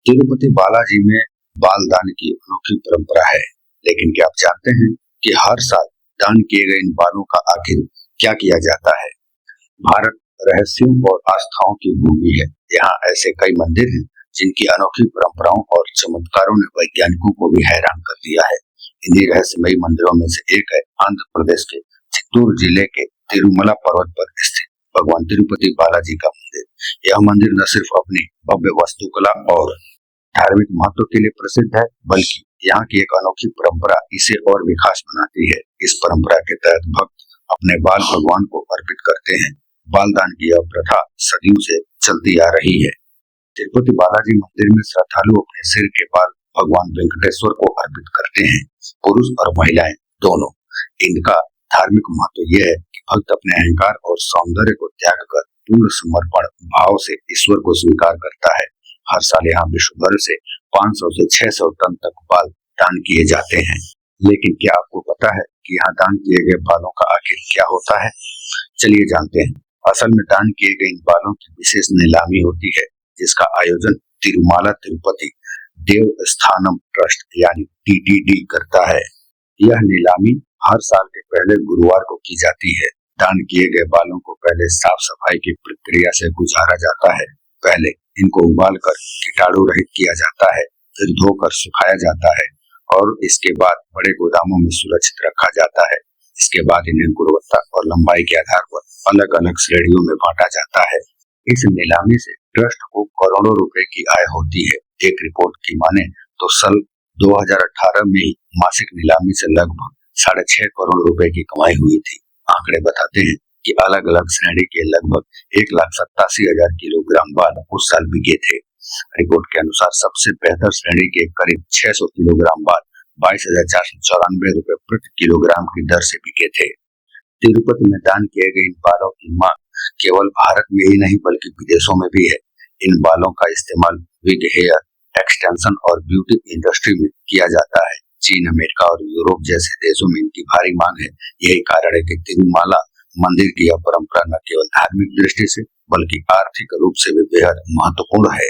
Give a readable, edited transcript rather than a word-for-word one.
तिरुपति बालाजी में बाल दान की अनोखी परंपरा है। लेकिन क्या आप जानते हैं कि हर साल दान किए गए इन बालों का आखिर क्या किया जाता है? भारत रहस्यों और आस्थाओं की भूमि है। यहाँ ऐसे कई मंदिर हैं जिनकी अनोखी परंपराओं और चमत्कारों ने वैज्ञानिकों को भी हैरान कर दिया है। इन्हीं रहस्यमयी मंदिरों में से एक है आंध्र प्रदेश के चित्तूर जिले के तिरुमला पर्वत पर स्थित भगवान तिरुपति बालाजी का मंदिर। यह मंदिर न सिर्फ अपनी भव्य वास्तुकला और धार्मिक महत्व के लिए प्रसिद्ध है, बल्कि यहाँ की एक अनोखी परंपरा इसे और भी खास बनाती है। इस परंपरा के तहत भक्त अपने बाल भगवान को अर्पित करते हैं। बाल दान की यह प्रथा सदियों से चलती आ रही है। तिरुपति बालाजी मंदिर में श्रद्धालु अपने सिर के बाल भगवान वेंकटेश्वर को अर्पित करते हैं, पुरुष और महिलाएं दोनों। इनका धार्मिक महत्व यह है कि भक्त अपने अहंकार और सौंदर्य को त्याग कर पूर्ण समर्पण भाव से ईश्वर को स्वीकार करता है। हर साल यहाँ विश्व भर से 500 से 600 टन तक बाल दान किए जाते हैं। लेकिन क्या आपको पता है कि यहाँ दान किए गए बालों का आखिर क्या होता है? चलिए जानते हैं। असल में दान किए गए इन बालों की विशेष नीलामी होती है, जिसका आयोजन तिरुमाला तिरुपति देवस्थानम ट्रस्ट यानी TTD करता है। यह नीलामी हर साल के पहले गुरुवार को की जाती है। दान किए गए बालों को पहले साफ सफाई की प्रक्रिया से गुजारा जाता है। पहले इनको उबालकर कीटाणु रहित किया जाता है, फिर धोकर सुखाया जाता है और इसके बाद बड़े गोदामों में सुरक्षित रखा जाता है। इसके बाद इन्हें गुणवत्ता और लंबाई के आधार पर अलग अलग श्रेणियों में बांटा जाता है। इस नीलामी से ट्रस्ट को करोड़ों रुपए की आय होती है। एक रिपोर्ट की माने तो साल 2018 में ही मासिक नीलामी से लगभग 6.5 करोड़ रुपए की कमाई हुई थी। आंकड़े बताते हैं कि अलग अलग श्रेणी के लगभग 1,87,000 किलोग्राम बाल उस साल बिके थे। रिपोर्ट के अनुसार सबसे बेहतर श्रेणी के करीब 600 किलोग्राम बाल 22,494 रुपए प्रति किलोग्राम की दर से बिके थे। तिरुपति में दान किए गए इन बालों की मांग केवल भारत में ही नहीं बल्कि विदेशों में भी है। इन बालों का इस्तेमाल विग हेयर एक्सटेंशन और ब्यूटी इंडस्ट्री में किया जाता है। चीन, अमेरिका और यूरोप जैसे देशों में इनकी भारी मांग है। यही कारण है कि तिरुमाला मंदिर की यह परंपरा न केवल धार्मिक दृष्टि से बल्कि आर्थिक रूप से भी बेहद महत्वपूर्ण है।